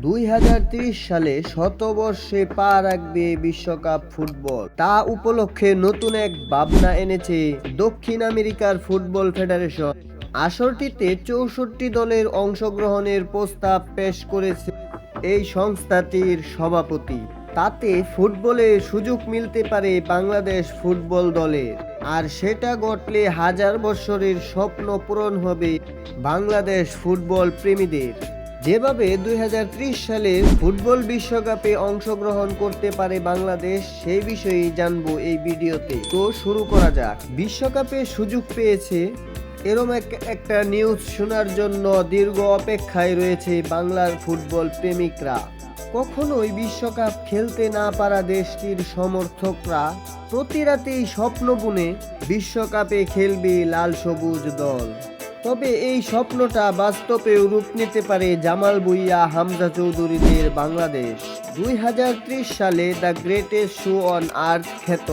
2030 সালে শতবর্ষে পা রাখবে বিশ্বকাপ ফুটবল। তা উপলক্ষে নতুন এক ভাবনা এনেছে দক্ষিণ আমেরিকার ফুটবল ফেডারেশন। আসরটিতে 64 দলের অংশগ্রহণের প্রস্তাব পেশ করেছে এই সংস্থাটির সভাপতি। তাতে ফুটবলে সুযোগ মিলতে পারে বাংলাদেশ ফুটবল দলের। আর সেটা ঘটলে হাজার বছরের স্বপ্ন পূরণ হবে বাংলাদেশ ফুটবল প্রেমীদের। যেভাবে 2030 সালে ফুটবল বিশ্বকাপে অংশগ্রহণ করতে পারে বাংলাদেশ, সেই বিষয়ে জানবো এই ভিডিওতে। তো শুরু করা যাক। বিশ্বকাপে সুযোগ পেয়েছে এরম একটা নিউজ শোনার জন্য দীর্ঘ অপেক্ষায় রয়েছে বাংলার ফুটবল প্রেমিকরা। কখনোই বিশ্বকাপ খেলতে না পারা দেশটির সমর্থকরা প্রতি রাতেই স্বপ্ন বুনে বিশ্বকাপে খেলবে লাল সবুজ দল। তবে এই স্বপ্নটা বাস্তবেও রূপ নিতে পারে জামাল ভুঁইয়া, হামজা চৌধুরীদের বাংলাদেশ। 2030 সালে the greatest show on earth খ্যাত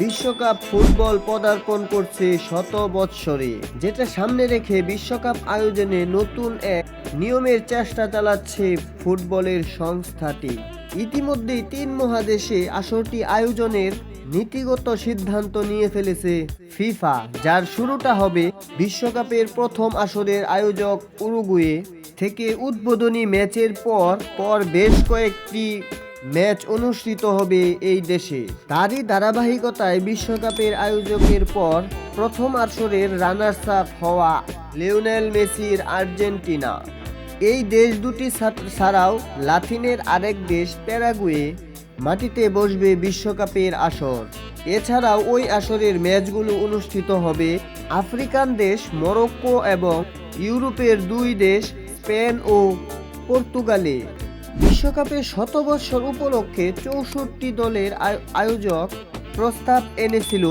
বিশ্বকাপ ফুটবল পদার্পণ করছে শত বৎসরে, যেটা সামনে রেখে বিশ্বকাপ আয়োজনে নতুন এক নিয়মের চেষ্টা চালাচ্ছে ফুটবলের সংস্থাটি। ইতিমধ্যেই 3 মহাদেশে আসরটি আয়োজনের নীতিগত সিদ্ধান্ত নিয়ে ফেলেছে ফিফা, যার শুরুটা হবে বিশ্বকাপের প্রথম আসরের আয়োজক উরুগুয়ে থেকে। উদ্বোধনী ম্যাচের পর বেশ কয়েকটি ম্যাচ অনুষ্ঠিত হবে এই দেশে। তারই ধারাবাহিকতায় বিশ্বকাপের আয়োজকের পর প্রথম আসরের রানার্স আপ হওয়া লিওনেল মেসির আর্জেন্টিনা, এই দেশ দুটি ছাড়াও লাতিনের আরেক দেশ প্যারাগুয়ে মাটিতে বসবে বিশ্বকাপের আসর। এছাড়াও ওই আসরের ম্যাচগুলো অনুষ্ঠিত হবে আফ্রিকান দেশ মরক্কো এবং ইউরোপের 2 দেশ স্পেন ও পর্তুগালে। বিশ্বকাপের শতবর্ষ উপলক্ষে 64 দলের আয়োজক প্রস্তাব এনেছিল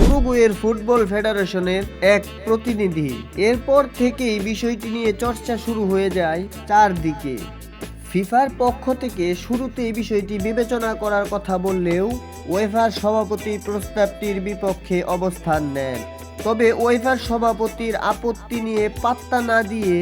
উরুগুয়ের ফুটবল ফেডারেশনের এক প্রতিনিধি। এরপর থেকেই বিষয়টি নিয়ে চর্চা শুরু হয়ে যায় চারদিকে। ফিফার পক্ষ থেকে শুরুতেই বিষয়টি বিবেচনা করার কথা বললেও উয়েফার সভাপতি প্রস্তাবটির বিপক্ষে অবস্থান নেন। তবে উয়েফার সভাপতির আপত্তি নিয়ে পাত্তা না দিয়ে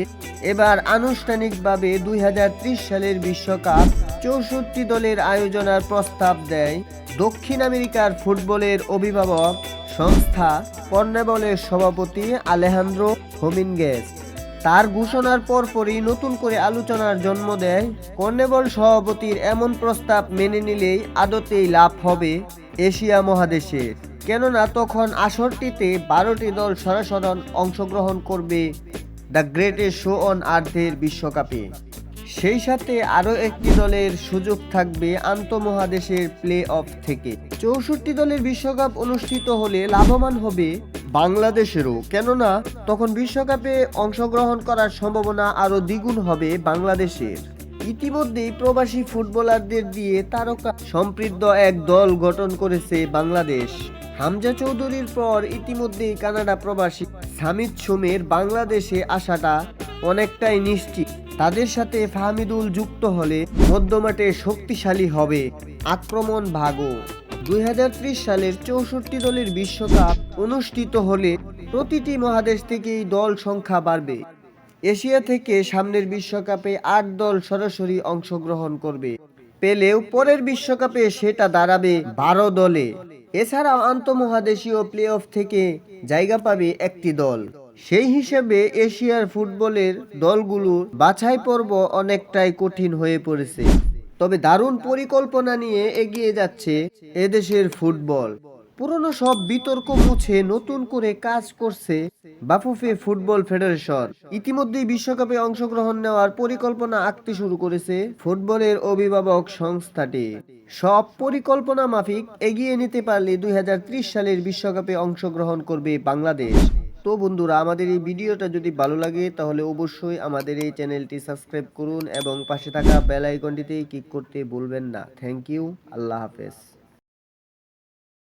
এবার আনুষ্ঠানিকভাবে 2030 সালের বিশ্বকাপ 64 দলের আয়োজনের প্রস্তাব দেয় দক্ষিণ আমেরিকার ফুটবলের অভিভাবক সংস্থা কনমেবলের সভাপতি আলেহান্দ্রো হোমিনগেস। তার ঘোষণার পরপরই নতুন করে আলোচনার জন্ম দেয় কনমেবল সভাপতির এমন প্রস্তাব মেনে নিলেই আদতেই লাভ হবে এশিয়া মহাদেশের। কেননা তখন আসরটিতে 12টি দল সরাসরি অংশগ্রহণ করবে দ্য গ্রেটেস্ট শো অন আর্থের বিশ্বকাপে। সেই সাথে আরও একটি দলের সুযোগ থাকবে আন্তঃমহাদেশের প্লে অফ থেকে। 64 দলের বিশ্বকাপ অনুষ্ঠিত হলে লাভবান হবে বাংলাদেশেরও, কেননা তখন বিশ্বকাপে অংশগ্রহণ করার সম্ভাবনা আরও দ্বিগুণ হবে বাংলাদেশের। ইতিমধ্যেই প্রবাসী ফুটবলারদের দিয়ে তারকা সমৃদ্ধ এক দল গঠন করেছে বাংলাদেশ। হামজা চৌধুরীর পর ইতিমধ্যেই কানাডা প্রবাসী সামিত সুমের বাংলাদেশে আসাটা অনেকটাই নিশ্চিত। তাদের সাথে ফাহমিদুল যুক্ত হলে মধ্যমাঠে শক্তিশালী হবে আক্রমণ ভাগও। 2030 সালের 64 দলের বিশ্বকাপ অনুষ্ঠিত হলে প্রতিটি মহাদেশ থেকেই দল সংখ্যা বাড়বে। এশিয়া থেকে সামনের বিশ্বকাপে 8 দল সরাসরি অংশগ্রহণ করবে, পেলেও পরের বিশ্বকাপে সেটা দাঁড়াবে 12 দলে। এছাড়াও আন্তঃমহাদেশীয় প্লে অফ থেকে জায়গা পাবে একটি দল। সেই হিসেবে এশিয়ার ফুটবলের দলগুলোর বাছাই পর্ব অনেকটাই কঠিন হয়ে পড়েছে। তবে দারুণ পরিকল্পনা নিয়ে এগিয়ে যাচ্ছে এদেশের ফুটবল। পুরনো সব বিতর্ক মুছে নতুন করে কাজ করছে বাফুফে ফুটবল ফেডারেশন। ইতিমধ্যেই বিশ্বকাপে অংশগ্রহণ নেওয়ার পরিকল্পনা আঁকতে শুরু করেছে ফুটবলের অভিভাবক সংস্থাটি। সব পরিকল্পনা মাফিক এগিয়ে নিতে পারলে 2030 সালের বিশ্বকাপে অংশগ্রহণ করবে বাংলাদেশ। তো বন্ধুরা, আমাদের এই ভিডিওটা যদি ভালো লাগে তাহলে অবশ্যই আমাদের এই চ্যানেলটি সাবস্ক্রাইব করুন এবং পাশে থাকা বেল আইকনটিতে ক্লিক করতে ভুলবেন না। থ্যাংক ইউ, আল্লাহ হাফেজ।